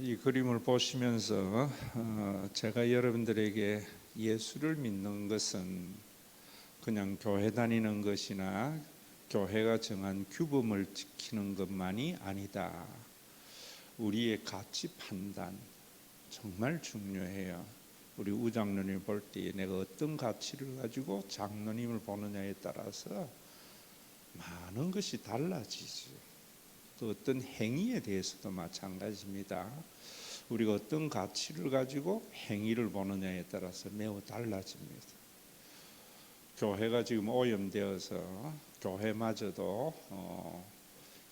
이 그림을 보시면서 제가 여러분들에게 예수를 믿는 것은 그냥 교회 다니는 것이나 교회가 정한 규범을 지키는 것만이 아니다. 우리의 가치 판단 정말 중요해요. 우리 우장로님을 볼 때 내가 어떤 가치를 가지고 장로님을 보느냐에 따라서 많은 것이 달라지죠. 또 어떤 행위에 대해서도 마찬가지입니다. 우리가 어떤 가치를 가지고 행위를 보느냐에 따라서 매우 달라집니다. 교회가 지금 오염되어서 교회마저도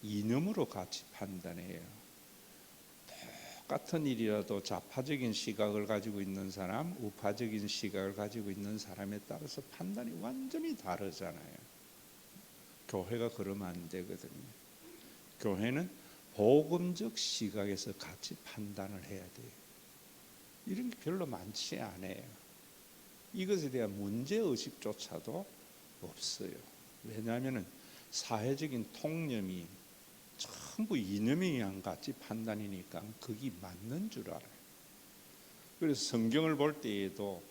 이념으로 가치 판단해요. 똑같은 일이라도 좌파적인 시각을 가지고 있는 사람, 우파적인 시각을 가지고 있는 사람에 따라서 판단이 완전히 다르잖아요. 교회가 그러면 안 되거든요. 교회는 복음적 시각에서 가치 판단을 해야 돼요. 이런 게 별로 많지 않아요. 이것에 대한 문제의식조차도 없어요. 왜냐하면 사회적인 통념이 전부 이념에 의한 가치 판단이니까 그게 맞는 줄 알아요. 그래서 성경을 볼 때에도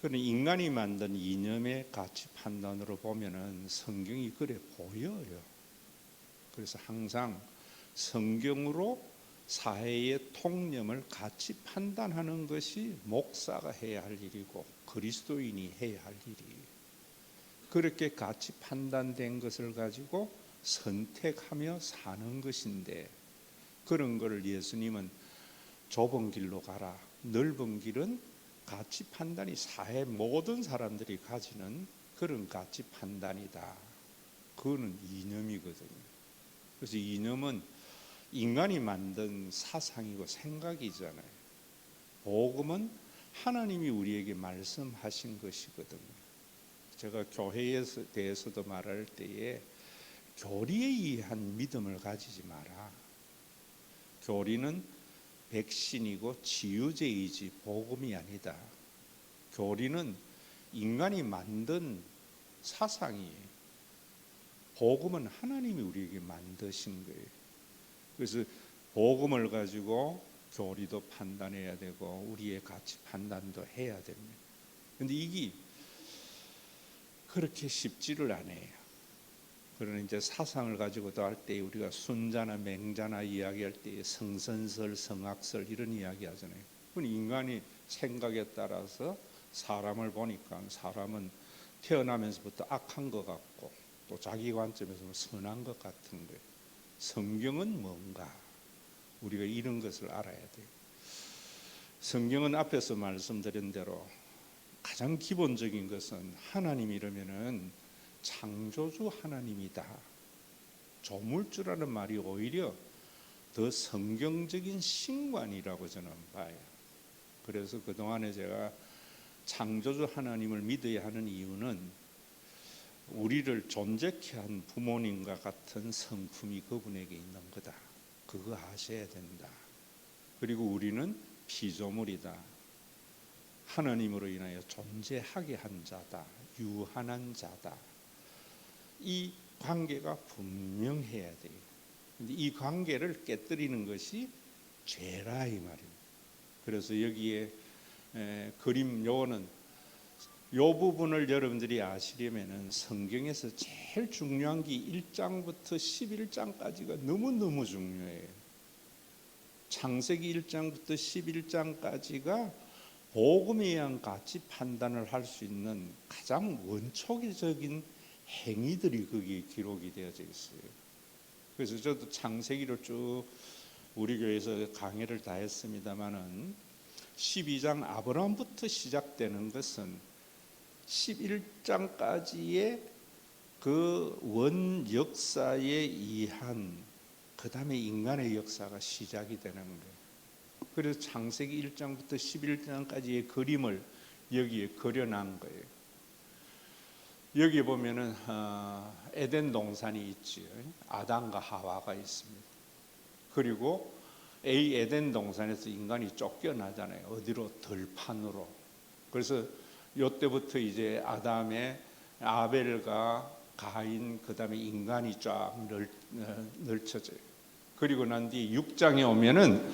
그런 인간이 만든 이념의 가치 판단으로 보면은 성경이 그래 보여요. 그래서 항상 성경으로 사회의 통념을 같이 판단하는 것이 목사가 해야 할 일이고 그리스도인이 해야 할 일이에요. 그렇게 같이 판단된 것을 가지고 선택하며 사는 것인데, 그런 것을 예수님은 좁은 길로 가라, 넓은 길은 가치 판단이 사회 모든 사람들이 가지는 그런 가치 판단이다. 그거는 이념이거든요. 그래서 이념은 인간이 만든 사상이고 생각이잖아요. 복음은 하나님이 우리에게 말씀하신 것이거든요. 제가 교회에 대해서도 말할 때에 교리에 의한 믿음을 가지지 마라. 교리는 백신이고 치유제이지 복음이 아니다. 교리는 인간이 만든 사상이에요. 복음은 하나님이 우리에게 만드신 거예요. 그래서 복음을 가지고 교리도 판단해야 되고 우리의 가치 판단도 해야 됩니다. 그런데 이게 그렇게 쉽지를 않아요. 그러나 이제 사상을 가지고도 할 때 우리가 순자나 맹자나 이야기할 때 성선설, 성악설 이런 이야기 하잖아요. 그건 인간이 생각에 따라서 사람을 보니까 사람은 태어나면서부터 악한 것 같고 또 자기 관점에서 선한 것 같은 거예요. 성경은 뭔가? 우리가 이런 것을 알아야 돼요. 성경은 앞에서 말씀드린 대로 가장 기본적인 것은 하나님이라면은 창조주 하나님이다. 조물주라는 말이 오히려 더 성경적인 신관이라고 저는 봐요. 그래서 그동안에 제가 창조주 하나님을 믿어야 하는 이유는 우리를 존재케 한 부모님과 같은 성품이 그분에게 있는 거다. 그거 아셔야 된다. 그리고 우리는 피조물이다. 하나님으로 인하여 존재하게 한 자다. 유한한 자다. 이 관계가 분명해야 돼요. 근데 이 관계를 깨뜨리는 것이 죄라 이 말입니다. 그래서 여기에 그림 요는 요 부분을 여러분들이 아시려면은 성경에서 제일 중요한 게 1장부터 11장까지가 너무너무 중요해요. 창세기 1장부터 11장까지가 복음에 의한 가치 판단을 할 수 있는 가장 원초적인 행위들이 거기에 기록이 되어져 있어요. 그래서 저도 창세기를 쭉 우리 교회에서 강의를 다 했습니다마는 12장 아브라함부터 시작되는 것은 11장까지의 그 원 역사에 의한 그 다음에 인간의 역사가 시작이 되는 거예요. 그래서 창세기 1장부터 11장까지의 그림을 여기에 그려놓은 거예요. 여기 보면은 에덴 동산이 있지요. 아담과 하와가 있습니다. 그리고 에덴 동산에서 인간이 쫓겨나잖아요. 어디로? 들판으로. 그래서 이때부터 이제 아담의 아벨과 가인, 그 다음에 인간이 쫙 널쳐져요. 그리고 난 뒤 6장에 오면은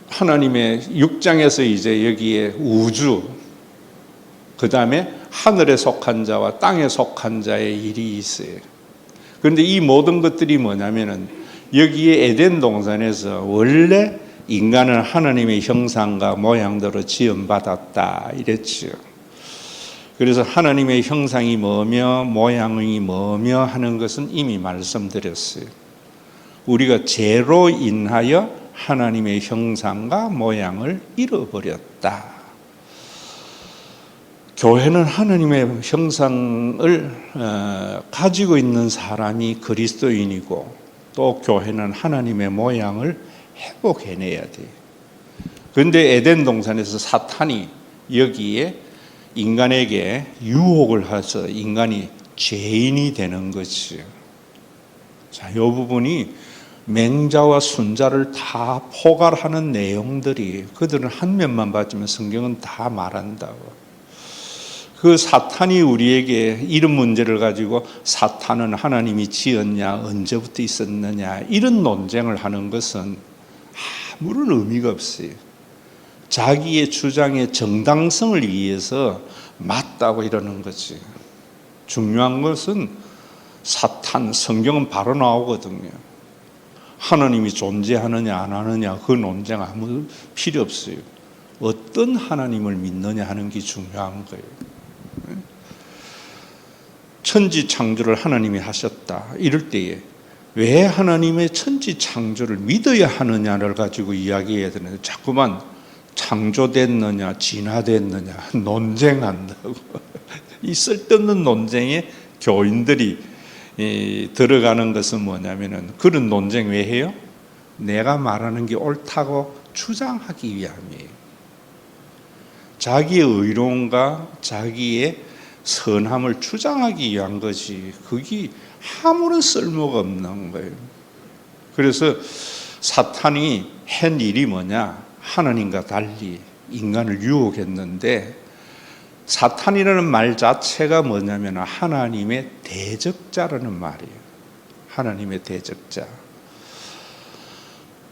하나님의 6장에서 이제 여기에 우주, 그 다음에 하늘에 속한 자와 땅에 속한 자의 일이 있어요. 그런데 이 모든 것들이 뭐냐면은 여기에 에덴 동산에서 원래 인간은 하나님의 형상과 모양대로 지음받았다 이랬죠. 그래서 하나님의 형상이 뭐며 모양이 뭐며 하는 것은 이미 말씀드렸어요. 우리가 죄로 인하여 하나님의 형상과 모양을 잃어버렸다. 교회는 하나님의 형상을 가지고 있는 사람이 그리스도인이고, 또 교회는 하나님의 모양을 회복해내야 돼요. 그런데 에덴 동산에서 사탄이 여기에 인간에게 유혹을 해서 인간이 죄인이 되는 거죠. 자, 이 부분이 맹자와 순자를 다 포괄하는 내용들이, 그들은 한 면만 봤지만 성경은 다 말한다고. 그 사탄이 우리에게 이런 문제를 가지고 사탄은 하나님이 지었냐, 언제부터 있었느냐, 이런 논쟁을 하는 것은 아무런 의미가 없어요. 자기의 주장의 정당성을 위해서 맞다고 이러는 거지. 중요한 것은 사탄, 성경은 바로 나오거든요. 하나님이 존재하느냐 안 하느냐 그 논쟁 아무 필요 없어요. 어떤 하나님을 믿느냐 하는 게 중요한 거예요. 천지 창조를 하나님이 하셨다 이럴 때에 왜 하나님의 천지 창조를 믿어야 하느냐를 가지고 이야기해야 되는데 자꾸만 창조됐느냐 진화됐느냐 논쟁한다고. 이 쓸데없는 논쟁에 교인들이 들어가는 것은 뭐냐면은, 그런 논쟁 왜 해요? 내가 말하는 게 옳다고 주장하기 위함이에요. 자기의 의로움과 자기의 선함을 주장하기 위한 거지, 그게 아무런 쓸모가 없는 거예요. 그래서 사탄이 한 일이 뭐냐, 하나님과 달리 인간을 유혹했는데, 사탄이라는 말 자체가 뭐냐면 하나님의 대적자라는 말이에요. 하나님의 대적자.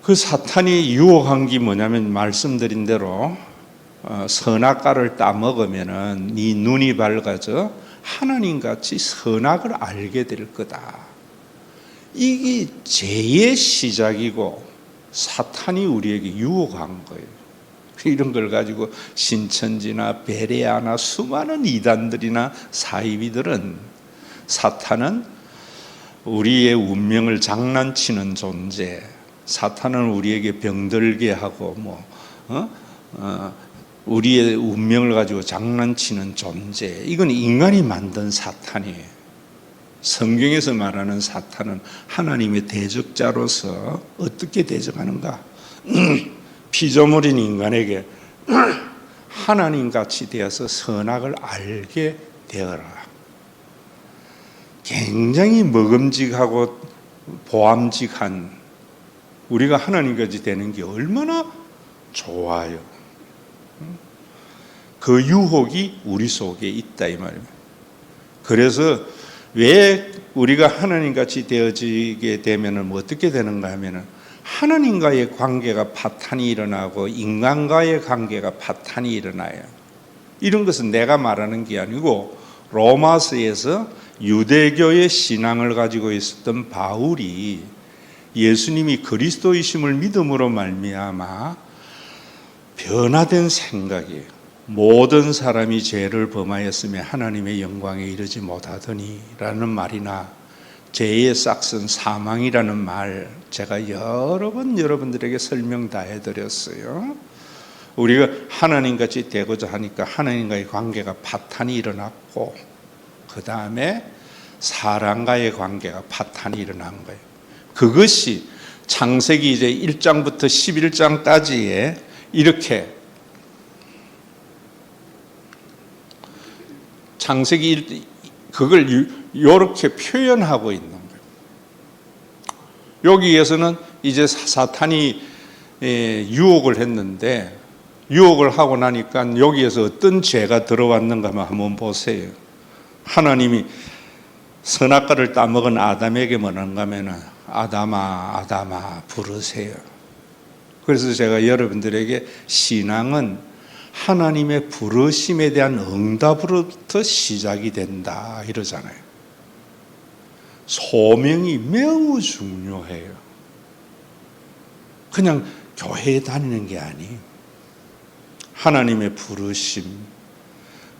그 사탄이 유혹한 게 뭐냐면 말씀드린 대로 선악과를 따먹으면은 네 눈이 밝아져 하나님같이 선악을 알게 될 거다. 이게 죄의 시작이고 사탄이 우리에게 유혹한 거예요. 이런 걸 가지고 신천지나 베레아나 수많은 이단들이나 사이비들은, 사탄은 우리의 운명을 장난치는 존재, 사탄은 우리에게 병들게 하고 우리의 운명을 가지고 장난치는 존재, 이건 인간이 만든 사탄이에요. 성경에서 말하는 사탄은 하나님의 대적자로서 어떻게 대적하는가? 피조물인 인간에게 하나님같이 되어서 선악을 알게 되어라. 굉장히 먹음직하고 보암직한, 우리가 하나님같이 되는 게 얼마나 좋아요. 그 유혹이 우리 속에 있다 이 말입니다. 그래서 왜 우리가 하나님같이 되어지게 되면 어떻게 되는가 하면은, 하나님과의 관계가 파탄이 일어나고 인간과의 관계가 파탄이 일어나요. 이런 것은 내가 말하는 게 아니고 로마서에서 유대교의 신앙을 가지고 있었던 바울이 예수님이 그리스도이심을 믿음으로 말미암아 변화된 생각이에요. 모든 사람이 죄를 범하였으며 하나님의 영광에 이르지 못하더니 라는 말이나, 죄의 싹은 사망이라는 말 제가 여러 번 여러분들에게 설명 다 해드렸어요. 우리가 하나님같이 되고자 하니까 하나님과의 관계가 파탄이 일어났고, 그 다음에 사람과의 관계가 파탄이 일어난 거예요. 그것이 창세기 이제 1장부터 11장까지에 이렇게 창세기 그걸 이렇게 표현하고 있는 거예요. 여기에서는 이제 사탄이 유혹을 했는데, 유혹을 하고 나니까 여기에서 어떤 죄가 들어왔는가 한번 보세요. 하나님이 선악과를 따먹은 아담에게 뭐라는가 하면, 아담아 아담아 부르세요. 그래서 제가 여러분들에게 신앙은 하나님의 부르심에 대한 응답으로부터 시작이 된다 이러잖아요. 소명이 매우 중요해요. 그냥 교회에 다니는 게 아니에요. 하나님의 부르심,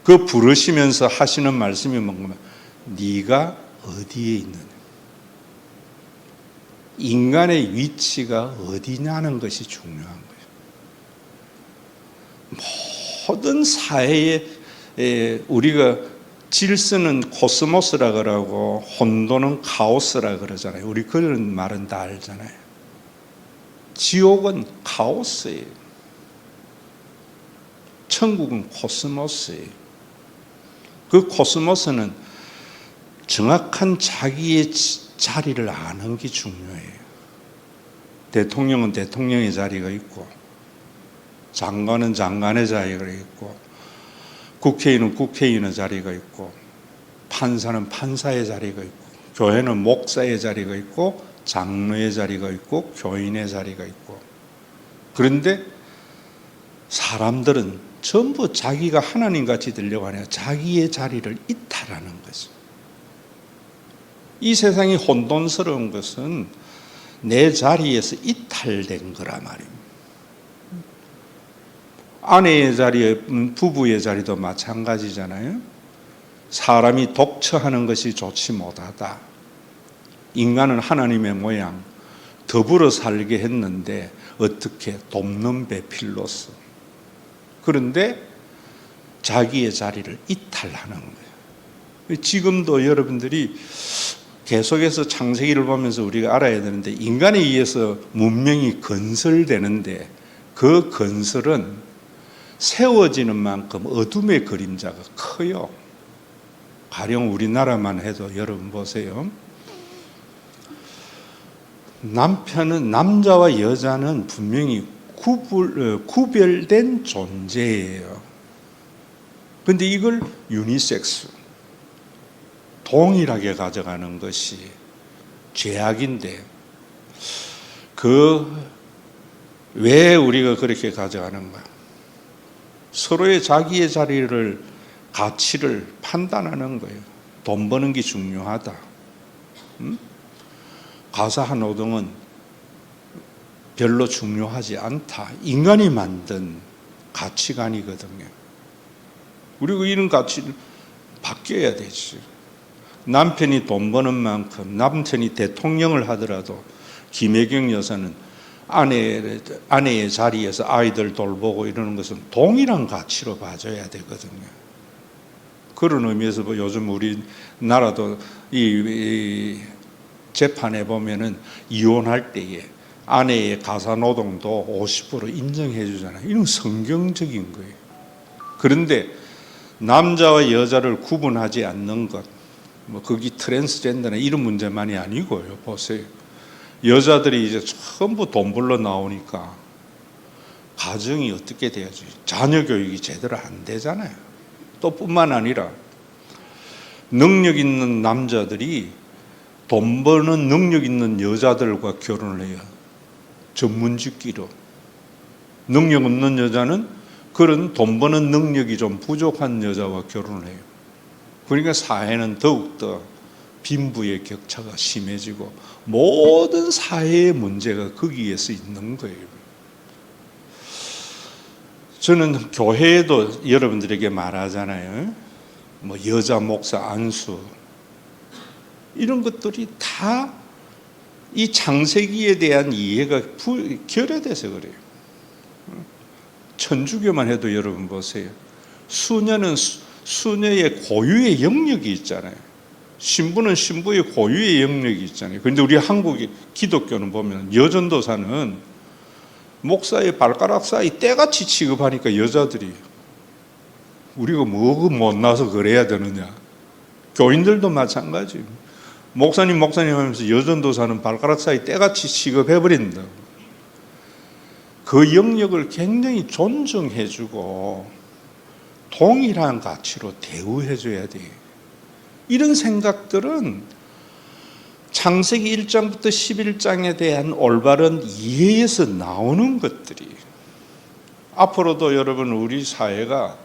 그 부르시면서 하시는 말씀이 뭔가 네가 어디에 있느냐, 인간의 위치가 어디냐는 것이 중요한 거예요. 모든 사회에 우리가 질서는 코스모스라 그러고 혼돈은 카오스라 그러잖아요. 우리 그런 말은 다 알잖아요. 지옥은 카오스예요. 천국은 코스모스예요. 그 코스모스는 정확한 자기의 자리를 아는 게 중요해요. 대통령은 대통령의 자리가 있고, 장관은 장관의 자리가 있고, 국회의원은 국회의원의 자리가 있고, 판사는 판사의 자리가 있고, 교회는 목사의 자리가 있고, 장로의 자리가 있고, 교인의 자리가 있고. 그런데 사람들은 전부 자기가 하나님같이 되려고 하냐, 자기의 자리를 이탈하는 거죠. 이 세상이 혼돈스러운 것은 내 자리에서 이탈된 거라 말입니다. 아내의 자리에 부부의 자리도 마찬가지잖아요. 사람이 독처하는 것이 좋지 못하다. 인간은 하나님의 모양, 더불어 살게 했는데 어떻게 돕는 배필로서. 그런데 자기의 자리를 이탈하는 거예요. 지금도 여러분들이 계속해서 창세기를 보면서 우리가 알아야 되는데, 인간에 의해서 문명이 건설되는데 그 건설은 세워지는 만큼 어둠의 그림자가 커요. 가령 우리나라만 해도 여러분 보세요. 남자와 여자는 분명히 구별된 존재예요. 그런데 이걸 유니섹스, 동일하게 가져가는 것이 죄악인데, 왜 우리가 그렇게 가져가는가? 서로의 자기의 자리를, 가치를 판단하는 거예요. 돈 버는 게 중요하다. 가사한 노동은 별로 중요하지 않다. 인간이 만든 가치관이거든요. 우리가 이런 가치를 바뀌어야 되지. 남편이 돈 버는 만큼, 남편이 대통령을 하더라도 김혜경 여사는 아내의 자리에서 아이들 돌보고 이러는 것은 동일한 가치로 봐줘야 되거든요. 그런 의미에서 요즘 우리나라도 이 재판에 보면은 이혼할 때에 아내의 가사노동도 50% 인정해 주잖아요. 이건 성경적인 거예요. 그런데 남자와 여자를 구분하지 않는 것, 거기 트랜스젠더나 이런 문제만이 아니고요. 보세요. 여자들이 이제 전부 돈 벌러 나오니까 가정이 어떻게 돼야지? 자녀 교육이 제대로 안 되잖아요. 또 뿐만 아니라 능력 있는 남자들이 돈 버는 능력 있는 여자들과 결혼을 해요. 전문직기로. 능력 없는 여자는 그런 돈 버는 능력이 좀 부족한 여자와 결혼을 해요. 그러니까 사회는 더욱더 빈부의 격차가 심해지고 모든 사회의 문제가 거기에서 있는 거예요. 저는 교회에도 여러분들에게 말하잖아요. 여자 목사 안수, 이런 것들이 다 이 창세기에 대한 이해가 결여돼서 그래요. 천주교만 해도 여러분 보세요. 수녀는 수녀의 고유의 영역이 있잖아요. 신부는 신부의 고유의 영역이 있잖아요. 그런데 우리 한국의 기독교는 보면 여전도사는 목사의 발가락 사이 때같이 취급하니까 여자들이 우리가 뭐가 못나서 그래야 되느냐. 교인들도 마찬가지예요. 목사님 하면서 여전도사는 발가락 사이 때같이 취급해버린다. 그 영역을 굉장히 존중해주고 동일한 가치로 대우해줘야 돼요. 이런 생각들은 창세기 1장부터 11장에 대한 올바른 이해에서 나오는 것들이 앞으로도 여러분 우리 사회가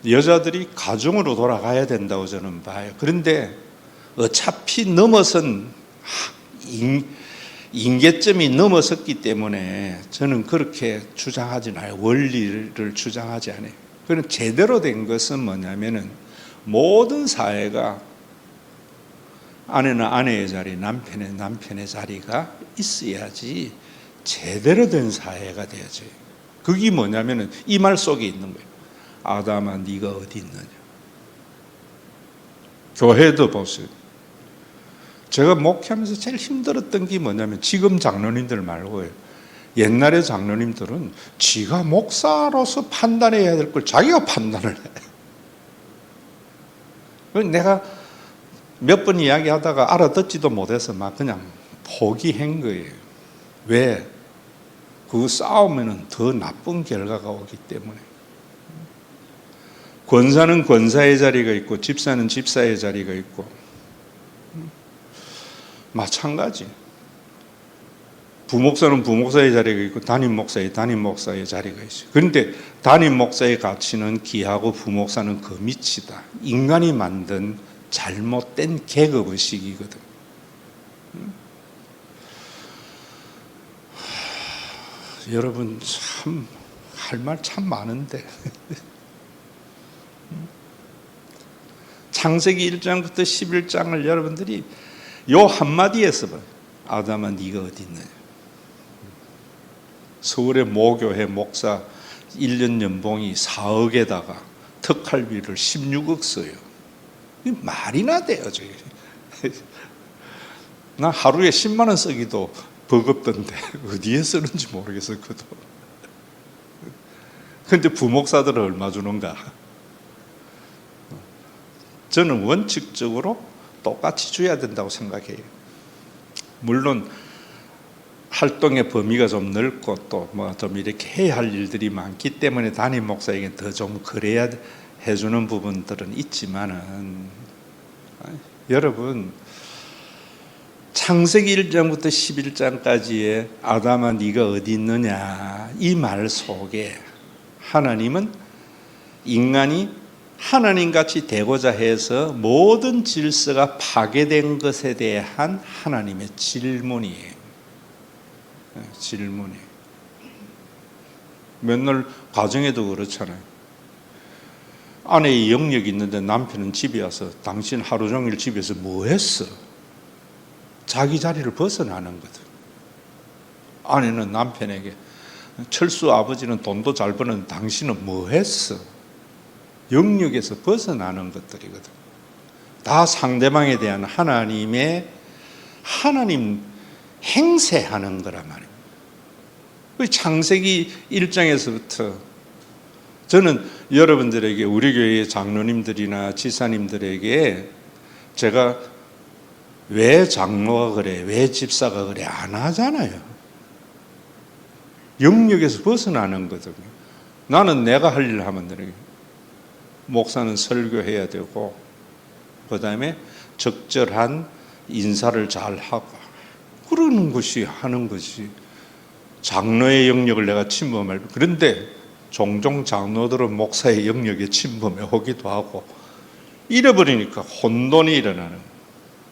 여자들이 가정으로 돌아가야 된다고 저는 봐요. 그런데 어차피 넘어선 인계점이 넘어섰기 때문에 저는 그렇게 주장하지 않아요. 원리를 주장하지 않아요. 그는 제대로 된 것은 뭐냐면은 모든 사회가 아내는 아내의 자리, 남편은 남편의 자리가 있어야지 제대로 된 사회가 되어져요. 그게 뭐냐면은 이 말 속에 있는 거예요. 아담아, 네가 어디 있느냐. 교회도 보세요. 제가 목회하면서 제일 힘들었던 게 뭐냐면 지금 장로님들 말고요. 옛날의 장로님들은 지가 목사로서 판단해야 될 걸 자기가 판단을 해. 내가 몇 번 이야기하다가 알아듣지도 못해서 막 그냥 포기한 거예요. 왜? 그 싸우면 더 나쁜 결과가 오기 때문에. 권사는 권사의 자리가 있고 집사는 집사의 자리가 있고 마찬가지. 부목사는 부목사의 자리가 있고 담임 목사의 자리가 있어요. 그런데 담임 목사의 가치는 귀하고 부목사는 그 밑이다. 인간이 만든 잘못된 계급의식이거든. 여러분 참 할 말 참 많은데 창세기 1장부터 11장을 여러분들이 요 한마디에서 봐요. 아담아 네가 어디 있느냐. 서울의 모교회 목사 1년 연봉이 4억에다가 특활비를 16억 써요. 말이나 돼요. 나 하루에 10만 원 쓰기도 버겁던데 어디에 쓰는지 모르겠어요. 그도. 근데 부목사들은 얼마 주는가? 저는 원칙적으로 똑같이 줘야 된다고 생각해요. 물론 활동의 범위가 좀 넓고 또 뭐 좀 이렇게 해야 할 일들이 많기 때문에 담임 목사에게 더 좀 그래야 해주는 부분들은 있지만은 여러분 창세기 1장부터 11장까지의 아담아 네가 어디 있느냐 이 말 속에 하나님은 인간이 하나님같이 되고자 해서 모든 질서가 파괴된 것에 대한 하나님의 질문이에요. 질문이에요. 맨날 가정에도 그렇잖아요. 아내의 영역이 있는데 남편은 집에 와서 당신 하루 종일 집에서 뭐 했어? 자기 자리를 벗어나는 거든. 아내는 남편에게 철수 아버지는 돈도 잘 버는 당신은 뭐 했어? 영역에서 벗어나는 것들이거든. 다 상대방에 대한 하나님 행세하는 거란 말이에요. 창세기 1장에서부터 저는 여러분들에게 우리 교회의 장로님들이나 지사님들에게 제가 왜 장로가 그래, 왜 집사가 그래 안 하잖아요. 영역에서 벗어나는 거거든요. 나는 내가 할 일을 하면 되는 거예요. 목사는 설교해야 되고 그 다음에 적절한 인사를 잘 하고 그러는 것이 하는 것이 장로의 영역을 내가 침범할. 그런데 종종 장로들은 목사의 영역에 침범해 오기도 하고 잃어버리니까 혼돈이 일어나는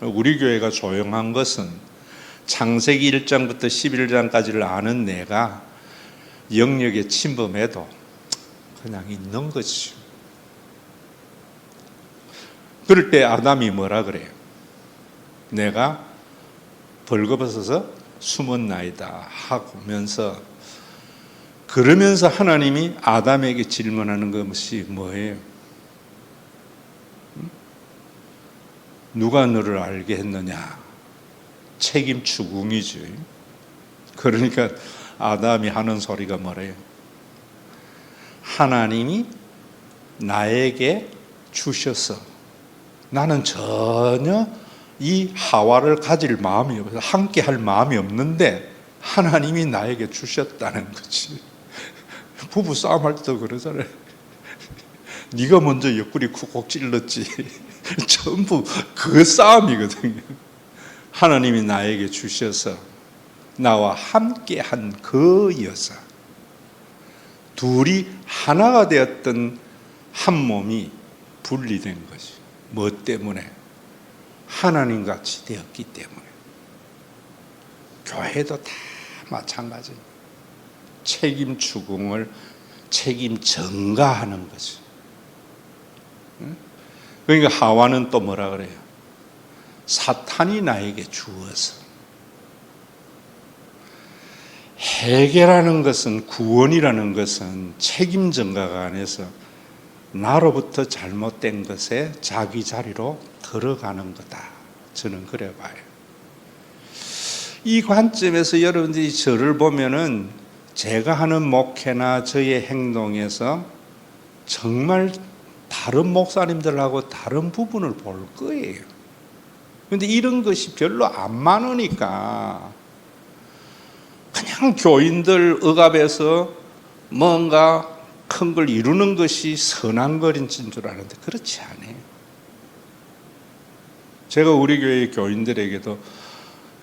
거예요. 우리 교회가 조용한 것은 창세기 1장부터 11장까지를 아는 내가 영역에 침범해도 그냥 있는 거지. 그럴 때 아담이 뭐라 그래요? 내가 벌거벗어서 숨었나이다 하면서 그러면서 하나님이 아담에게 질문하는 것이 뭐예요? 누가 너를 알게 했느냐? 책임 추궁이죠. 그러니까 아담이 하는 소리가 뭐래요? 하나님이 나에게 주셔서 나는 전혀 이 하와를 가질 마음이 없어서 함께 할 마음이 없는데 하나님이 나에게 주셨다는 거지. 부부 싸움할 때도 그러잖아요. 네가 먼저 옆구리 쿡쿡 찔렀지. 전부 그 싸움이거든요. 하나님이 나에게 주셔서 나와 함께한 그 여사, 둘이 하나가 되었던 한 몸이 분리된 것이 뭐 때문에? 하나님같이 되었기 때문에. 교회도 다 마찬가지입니다. 책임 추궁을 책임 전가하는 거지. 그러니까 하와는 또 뭐라 그래요? 사탄이 나에게 주어서. 해결하는 것은, 구원이라는 것은 책임 전가가 아니어서 나로부터 잘못된 것에 자기 자리로 들어가는 거다. 저는 그래 봐요. 이 관점에서 여러분들이 저를 보면은 제가 하는 목회나 저의 행동에서 정말 다른 목사님들하고 다른 부분을 볼 거예요. 그런데 이런 것이 별로 안 많으니까 그냥 교인들 억압해서 뭔가 큰 걸 이루는 것이 선한 거인 줄 아는데 그렇지 않아요. 제가 우리 교회 교인들에게도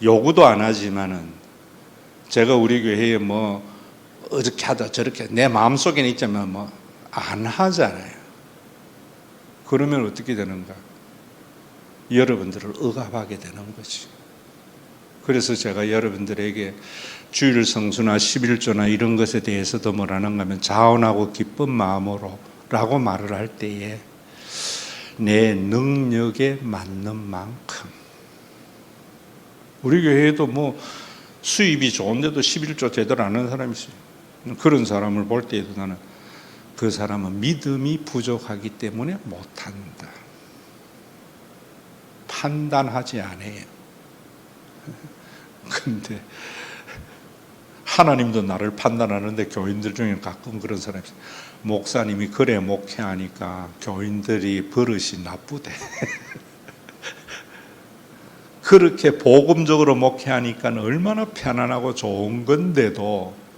요구도 안 하지만은 제가 우리 교회에 뭐 어떻게 하다 저렇게 내 마음속에는 있지만 뭐 안 하잖아요. 그러면 어떻게 되는가? 여러분들을 억압하게 되는 거지. 그래서 제가 여러분들에게 주일 성수나 11조나 이런 것에 대해서도 뭐라는가 하면 자원하고 기쁜 마음으로 라고 말을 할 때에 내 능력에 맞는 만큼. 우리 교회에도 뭐 수입이 좋은데도 11조 제대로 안 하는 사람이 있어요. 그런 사람을 볼 때에도 나는 그 사람은 믿음이 부족하기 때문에 못한다. 판단하지 않아요. 근데 하나님도 나를 판단하는데 교인들 중에 가끔 그런 사람이 있어요. 목사님이 그래 목회하니까 교인들이 버릇이 나쁘대. 그렇게 복음적으로 목회하니까 얼마나 편안하고 좋은 건데도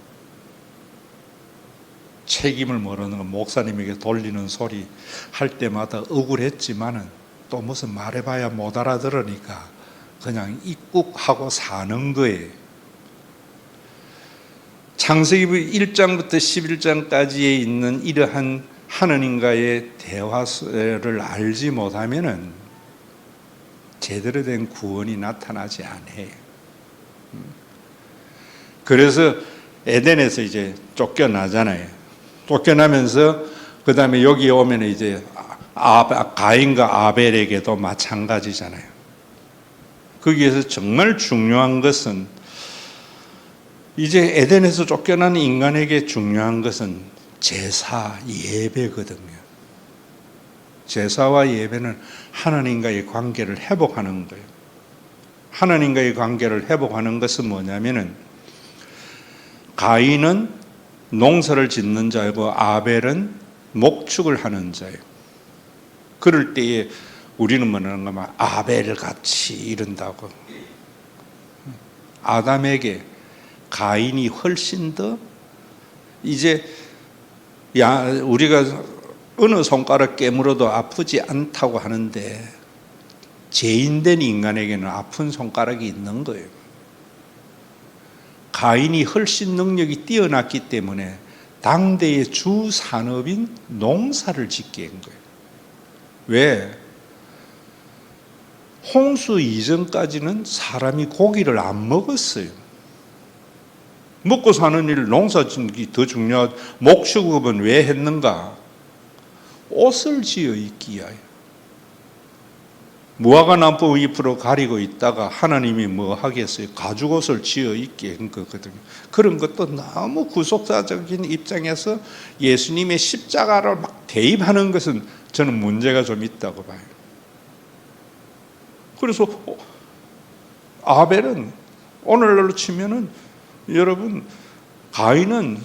책임을 모르는 건 목사님에게 돌리는 소리 할 때마다 억울했지만은 또 무슨 말해봐야 못 알아들으니까 그냥 입국하고 사는 거예요. 창세기 1장부터 11장까지에 있는 이러한 하느님과의 대화를 알지 못하면은 제대로 된 구원이 나타나지 않아요. 그래서 에덴에서 이제 쫓겨나잖아요. 쫓겨나면서 그 다음에 여기 오면 이제 가인과 아벨에게도 마찬가지잖아요. 거기에서 정말 중요한 것은 이제 에덴에서 쫓겨난 인간에게 중요한 것은 제사, 예배거든요. 제사와 예배는 하나님과의 관계를 회복하는 거예요. 하나님과의 관계를 회복하는 것은 뭐냐면은 가인은 농사를 짓는 자이고 아벨은 목축을 하는 자예요. 그럴 때에 우리는 뭐라는가 하면 아벨같이 이른다고. 아담에게 가인이 훨씬 더 이제 우리가 어느 손가락 깨물어도 아프지 않다고 하는데 죄인된 인간에게는 아픈 손가락이 있는 거예요. 가인이 훨씬 능력이 뛰어났기 때문에 당대의 주 산업인 농사를 짓게 한 거예요. 왜? 홍수 이전까지는 사람이 고기를 안 먹었어요. 먹고 사는 일, 농사 짓는 게 더 중요하고 목축업은 왜 했는가? 옷을 지어 입기 위하여. 무화과 나무 잎으로 가리고 있다가 하나님이 뭐 하겠어요? 가죽옷을 지어 입게 한 거거든요. 그런 것도 너무 구속사적인 입장에서 예수님의 십자가를 막 대입하는 것은 저는 문제가 좀 있다고 봐요. 그래서 아벨은 오늘날로 치면은 여러분 가인은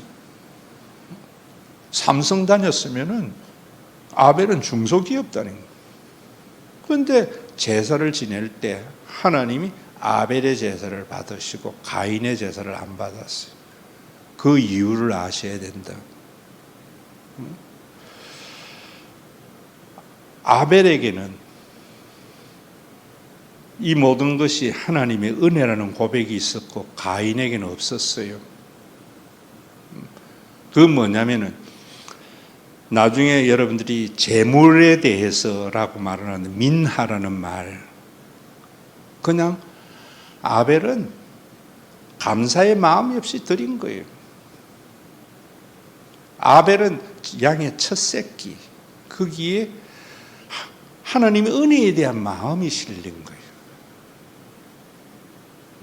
삼성 다녔으면은 아벨은 중소기업 다닌 거예요. 그런데 제사를 지낼 때 하나님이 아벨의 제사를 받으시고 가인의 제사를 안 받았어요. 그 이유를 아셔야 된다. 아벨에게는 이 모든 것이 하나님의 은혜라는 고백이 있었고 가인에게는 없었어요. 그건 뭐냐면은 나중에 여러분들이 재물에 대해서라고 말하는 민하라는 말, 그냥 아벨은 감사의 마음이 없이 드린 거예요. 아벨은 양의 첫 새끼, 거기에 하나님의 은혜에 대한 마음이 실린 거예요.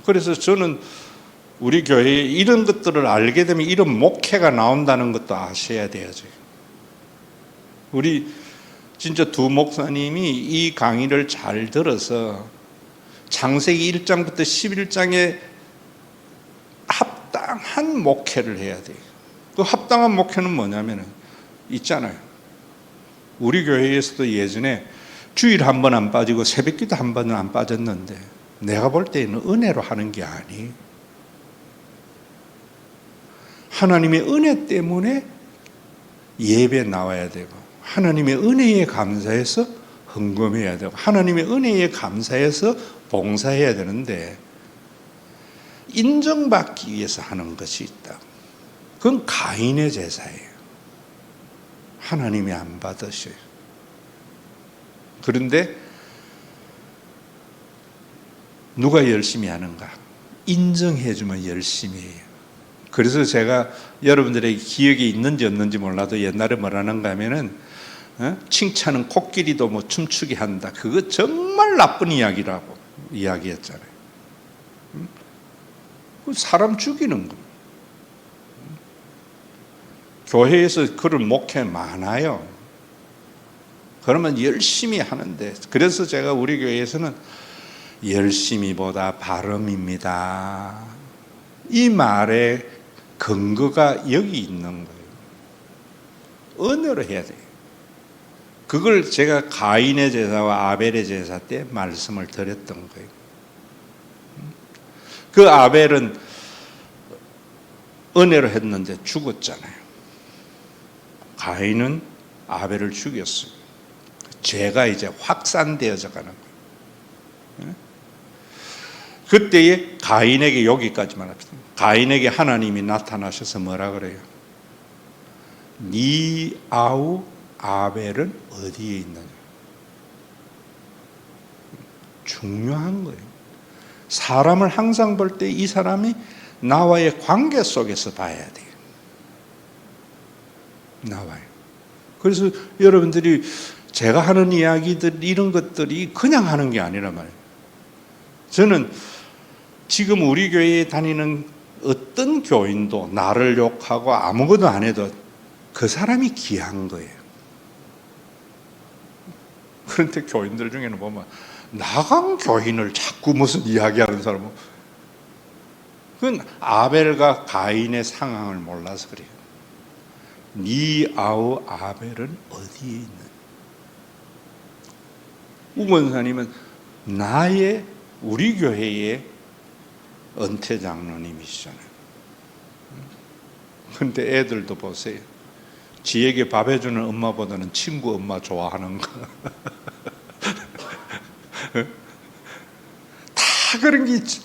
그래서 저는 우리 교회에 이런 것들을 알게 되면 이런 목회가 나온다는 것도 아셔야 돼야죠. 우리 진짜 두 목사님이 이 강의를 잘 들어서 창세기 1장부터 11장에 합당한 목회를 해야 돼요. 그 합당한 목회는 뭐냐면 있잖아요. 우리 교회에서도 예전에 주일 한 번 안 빠지고 새벽기도 한 번은 안 빠졌는데 내가 볼 때는 은혜로 하는 게 아니에요. 하나님의 은혜 때문에 예배 나와야 되고 하나님의 은혜에 감사해서 헌금해야 되고 하나님의 은혜에 감사해서 봉사해야 되는데 인정받기 위해서 하는 것이 있다. 그건 가인의 제사예요. 하나님이 안 받으셔요. 그런데 누가 열심히 하는가? 인정해주면 열심히 해요. 그래서 제가 여러분들의 기억이 있는지 없는지 몰라도 옛날에 뭐라는가 하면은 칭찬은 코끼리도 뭐 춤추게 한다. 그거 정말 나쁜 이야기라고 이야기했잖아요. 사람 죽이는 거. 교회에서 그런 목회 많아요. 그러면 열심히 하는데, 그래서 제가 우리 교회에서는 열심히보다 발음입니다. 이 말의 근거가 여기 있는 거예요. 은혜로 해야 돼요. 그걸 제가 가인의 제사와 아벨의 제사 때 말씀을 드렸던 거예요. 그 아벨은 은혜로 했는데 죽었잖아요. 가인은 아벨을 죽였어요. 죄가 이제 확산되어져 가는 거예요. 그때에 가인에게 여기까지만 합시다. 가인에게 하나님이 나타나셔서 뭐라 그래요? 네 아우 아벨은 어디에 있느냐? 중요한 거예요. 사람을 항상 볼 때 이 사람이 나와의 관계 속에서 봐야 돼요. 나와요. 그래서 여러분들이 제가 하는 이야기들 이런 것들이 그냥 하는 게 아니란 말이에요. 저는 지금 우리 교회에 다니는 어떤 교인도 나를 욕하고 아무것도 안 해도 그 사람이 귀한 거예요. 그런데 교인들 중에는 보면 나간 교인을 자꾸 무슨 이야기하는 사람은, 그건 아벨과 가인의 상황을 몰라서 그래요. 네 아우 아벨은 어디에 있느냐? 우 권사님은 우리 교회의 은퇴 장로님이시잖아요. 그런데 애들도 보세요. 지에게 밥 해주는 엄마보다는 친구 엄마 좋아하는 거. 다 그런 게 있죠.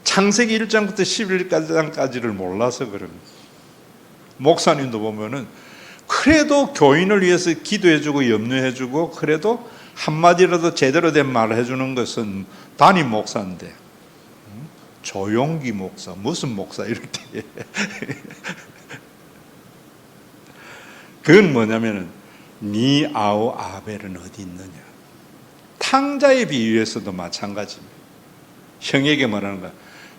창세기 1장부터 11장까지를 몰라서 그런 거예요. 목사님도 보면은 그래도 교인을 위해서 기도해주고 염려해주고 그래도 한마디라도 제대로 된 말을 해주는 것은 담임 목사인데 조용기 목사 무슨 목사 이럴 때 그건 뭐냐면은 네 아우 아벨은 어디 있느냐. 탕자의 비유에서도 마찬가지입니다. 형에게 말하는 거야.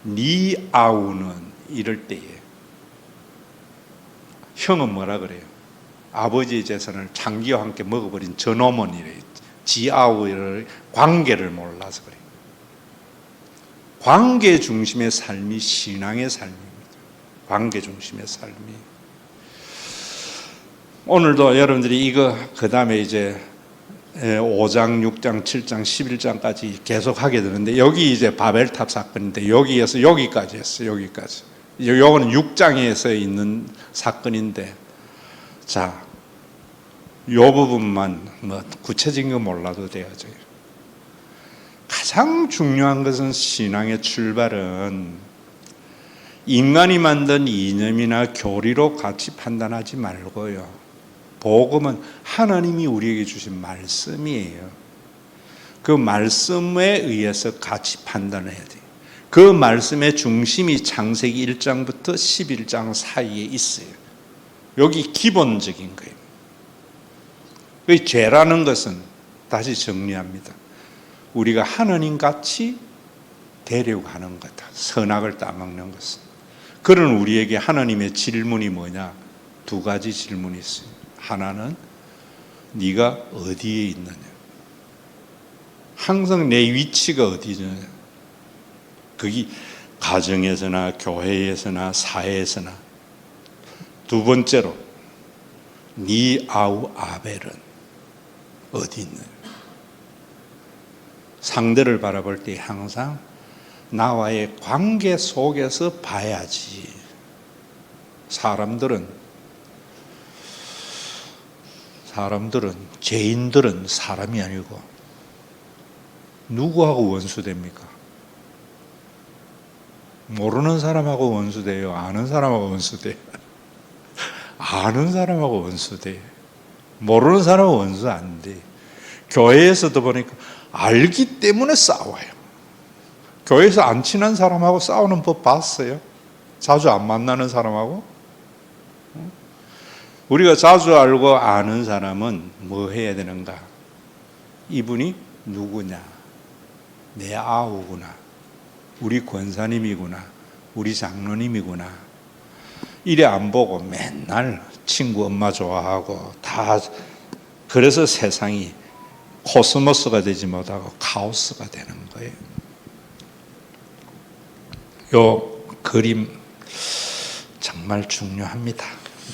네 아우는 이럴 때에 형은 뭐라 그래요? 아버지의 재산을 장기와 함께 먹어버린 저놈은 이래요. 지 아우의 관계를 몰라서 그래요. 관계 중심의 삶이 신앙의 삶입니다. 관계 중심의 삶이. 오늘도 여러분들이 이거 그 다음에 이제 5장, 6장, 7장, 11장까지 계속 하게 되는데 여기 이제 바벨탑 사건인데 여기에서 여기까지 했어요. 여기까지. 요거는 6장에서 있는 사건인데 자, 요 부분만 뭐 구체적인 거 몰라도 돼야죠. 가장 중요한 것은 신앙의 출발은 인간이 만든 이념이나 교리로 같이 판단하지 말고요. 복음은 하나님이 우리에게 주신 말씀이에요. 그 말씀에 의해서 같이 판단을 해야 돼요. 그 말씀의 중심이 창세기 1장부터 11장 사이에 있어요. 여기 기본적인 거예요. 그 죄라는 것은 다시 정리합니다. 우리가 하나님같이 되려고 하는 거다. 선악을 따먹는 것은. 그런 우리에게 하나님의 질문이 뭐냐? 두 가지 질문이 있어요. 하나는 네가 어디에 있느냐? 항상 내 위치가 어디냐? 그게 가정에서나 교회에서나 사회에서나. 두 번째로 네 아우 아벨은 어디 있느냐? 상대를 바라볼 때 항상 나와의 관계 속에서 봐야지. 죄인들은 사람이 아니고 누구하고 원수됩니까? 모르는 사람하고 원수돼요? 아는 사람하고 원수돼요? 아는 사람하고 원수돼요. 모르는 사람하고 원수 안 돼. 교회에서도 보니까 알기 때문에 싸워요. 교회에서 안 친한 사람하고 싸우는 법 봤어요? 자주 안 만나는 사람하고? 우리가 자주 알고 아는 사람은 뭐 해야 되는가? 이분이 누구냐? 내 아우구나. 우리 권사님이구나. 우리 장로님이구나. 이래 안 보고 맨날 친구 엄마 좋아하고 다. 그래서 세상이 코스모스가 되지 못하고 카오스가 되는 거예요. 요 그림 정말 중요합니다.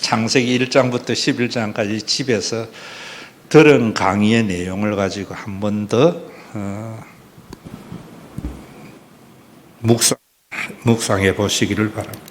창세기 1장부터 11장까지 집에서 들은 강의의 내용을 가지고 한 번 더 묵상해 보시기를 바랍니다.